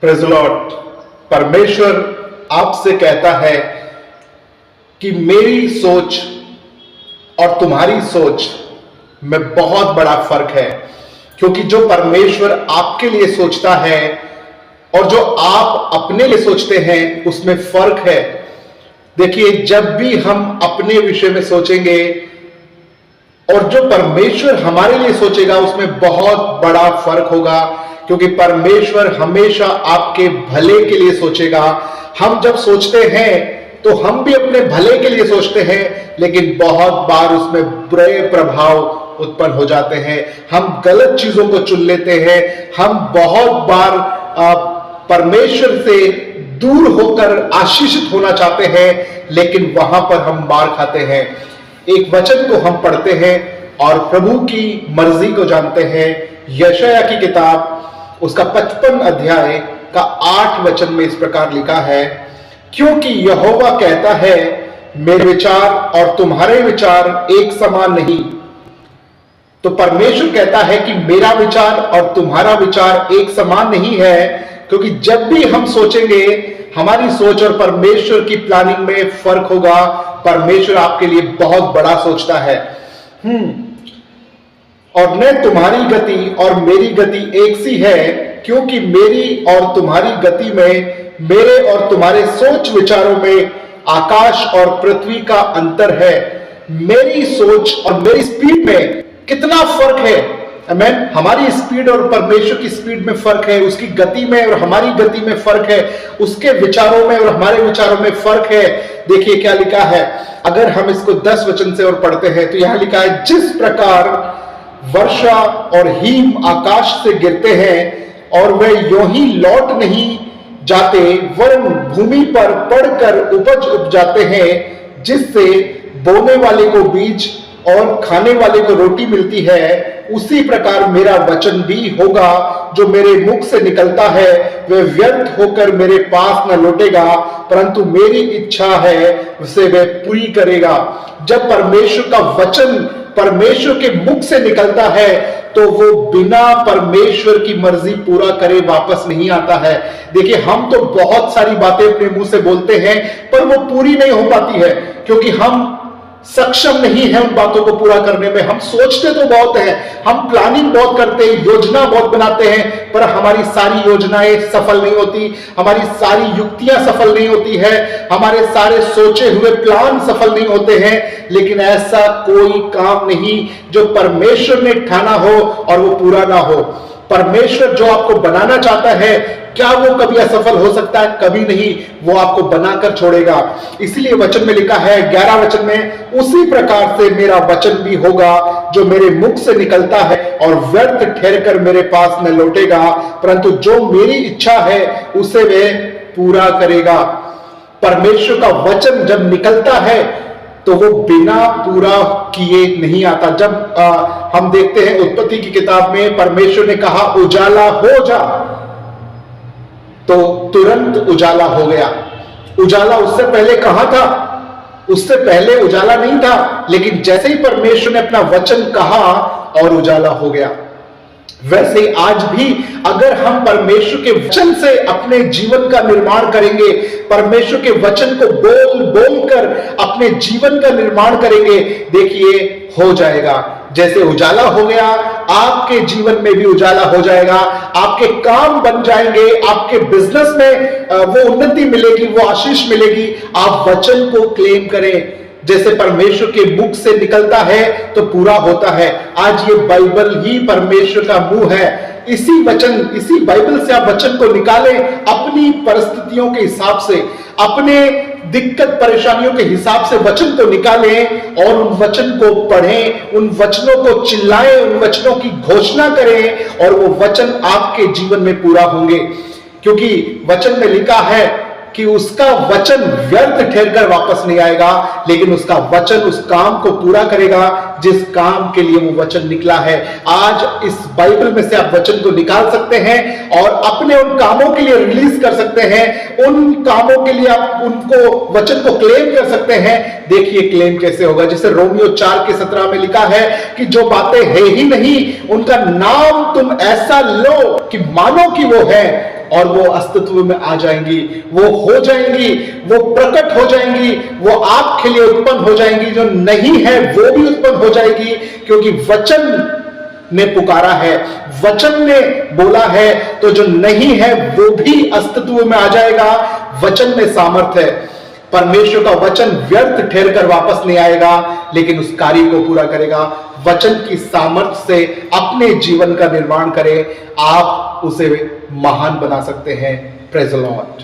Praise the Lord. परमेश्वर आपसे कहता है कि मेरी सोच और तुम्हारी सोच में बहुत बड़ा फर्क है, क्योंकि जो परमेश्वर आपके लिए सोचता है और जो आप अपने लिए सोचते हैं उसमें फर्क है। देखिए, जब भी हम अपने विषय में सोचेंगे और जो परमेश्वर हमारे लिए सोचेगा उसमें बहुत बड़ा फर्क होगा, क्योंकि परमेश्वर हमेशा आपके भले के लिए सोचेगा। हम जब सोचते हैं तो हम भी अपने भले के लिए सोचते हैं, लेकिन बहुत बार उसमें बुरे प्रभाव उत्पन्न हो जाते हैं। हम गलत चीजों को चुन लेते हैं। हम बहुत बार परमेश्वर से दूर होकर आशीषित होना चाहते हैं, लेकिन वहां पर हम मार खाते हैं। एक वचन को हम पढ़ते हैं और प्रभु की मर्जी को जानते हैं। यशायाह की किताब उसका 55 अध्याय का 8 वचन में इस प्रकार लिखा है, क्योंकि यहोवा कहता है मेरे विचार और तुम्हारे विचार एक समान नहीं। तो परमेश्वर कहता है कि मेरा विचार और तुम्हारा विचार एक समान नहीं है, क्योंकि जब भी हम सोचेंगे हमारी सोच और परमेश्वर की प्लानिंग में फर्क होगा। परमेश्वर आपके लिए बहुत बड़ा सोचता है। और न तुम्हारी गति और मेरी गति एक सी है, क्योंकि मेरी और तुम्हारी गति में, मेरे और तुम्हारे सोच विचारों में आकाश और पृथ्वी का अंतर है। मेरी सोच और मेरी स्पीड में कितना फर्क है। आमीन। हमारी स्पीड और परमेश्वर की स्पीड में फर्क है, उसकी गति में और हमारी गति में फर्क है, उसके विचारों में और हमारे विचारों में फर्क है। देखिए क्या लिखा है, अगर हम इसको 10 वचन से और पढ़ते हैं तो यहां लिखा है, जिस प्रकार वर्षा और हिम आकाश से गिरते हैं और वे यूं ही लौट नहीं जाते, वरन भूमि पर पड़कर उपज उपजाते हैं, जिससे बोने वाले को बीज और खाने वाले को रोटी मिलती है, उसी प्रकार मेरा वचन भी होगा जो मेरे मुख से निकलता है। वह व्यर्थ होकर मेरे पास न लौटेगा, परंतु मेरी इच्छा है उसे वह पूरी करेगा। जब परमेश्वर का वचन परमेश्वर के मुख से निकलता है तो वो बिना परमेश्वर की मर्जी पूरा करे वापस नहीं आता है। देखिए, हम तो बहुत सारी बातें अपने मुंह से बोलते हैं, पर वो पूरी नहीं हो पाती है, क्योंकि हम सक्षम नहीं है उन बातों को पूरा करने में। हम सोचते तो बहुत हैं, हम प्लानिंग बहुत करते हैं, योजना बहुत बनाते हैं, पर हमारी सारी योजनाएं सफल नहीं होती, हमारी सारी युक्तियां सफल नहीं होती है, हमारे सारे सोचे हुए प्लान सफल नहीं होते हैं। लेकिन ऐसा कोई काम नहीं जो परमेश्वर ने ठाना हो और वो पूरा ना हो। परमेश्वर जो आपको बनाना चाहता है, क्या वो कभी असफल हो सकता है? कभी नहीं। वो आपको बनाकर छोड़ेगा। इसलिए वचन में लिखा है 11 वचन में, उसी प्रकार से मेरा वचन भी होगा जो मेरे मुख से निकलता है और व्यर्थ ठहरकर मेरे पास न लौटेगा, परंतु जो मेरी इच्छा है उसे वह पूरा करेगा। परमेश्वर का वचन जब निकलता है तो वो बिना पूरा किए नहीं आता। जब हम देखते हैं उत्पत्ति की किताब में परमेश्वर ने कहा उजाला हो जा, तो तुरंत उजाला हो गया। उजाला उससे पहले कहां था? उससे पहले उजाला नहीं था, लेकिन जैसे ही परमेश्वर ने अपना वचन कहा और उजाला हो गया। वैसे आज भी अगर हम परमेश्वर के वचन से अपने जीवन का निर्माण करेंगे, परमेश्वर के वचन को बोल बोलकर अपने जीवन का निर्माण करेंगे, देखिए हो जाएगा। जैसे उजाला हो गया, आपके जीवन में भी उजाला हो जाएगा। आपके काम बन जाएंगे, आपके बिजनेस में वो उन्नति मिलेगी, वो आशीष मिलेगी। आप वचन को क्लेम करें। जैसे परमेश्वर के मुख से निकलता है तो पूरा होता है। आज ये बाइबल ही परमेश्वर का मुंह है। इसी बाइबल से आप वचन को निकालें, अपनी परिस्थितियों के हिसाब से, अपने दिक्कत परेशानियों के हिसाब से वचन को निकालें और उन वचन को पढ़ें, उन वचनों को चिल्लाएं, उन वचनों की घोषणा करें और वो वचन आपके जीवन में पूरा होंगे। क्योंकि वचन में लिखा है कि उसका वचन व्यर्थ ठहरकर वापस नहीं आएगा, लेकिन उसका वचन उस काम को पूरा करेगा जिस काम के लिए वो वचन निकला है। आज इस बाइबल में से आप वचन को निकाल सकते हैं और अपने उन कामों के लिए रिलीज कर सकते हैं। उन कामों के लिए आप उनको वचन को क्लेम कर सकते हैं। देखिए क्लेम कैसे होगा। जैसे रोमियो 4:17 में लिखा है कि जो बातें है ही नहीं उनका नाम तुम ऐसा लो कि मानो कि वो है, और वो अस्तित्व में आ जाएंगी, वो हो जाएंगी, वो प्रकट हो जाएंगी, वो आपके लिए उत्पन्न हो जाएंगी। जो नहीं है वो भी उत्पन्न हो जाएगी, क्योंकि वचन ने पुकारा है, वचन ने बोला है, तो जो नहीं है वो भी अस्तित्व में आ जाएगा। वचन में सामर्थ्य है। परमेश्वर का वचन व्यर्थ ठहर कर वापस नहीं आएगा, लेकिन उस कार्य को पूरा करेगा। वचन की सामर्थ्य से अपने जीवन का निर्माण करें, आप उसे महान बना सकते हैं। Praise the Lord.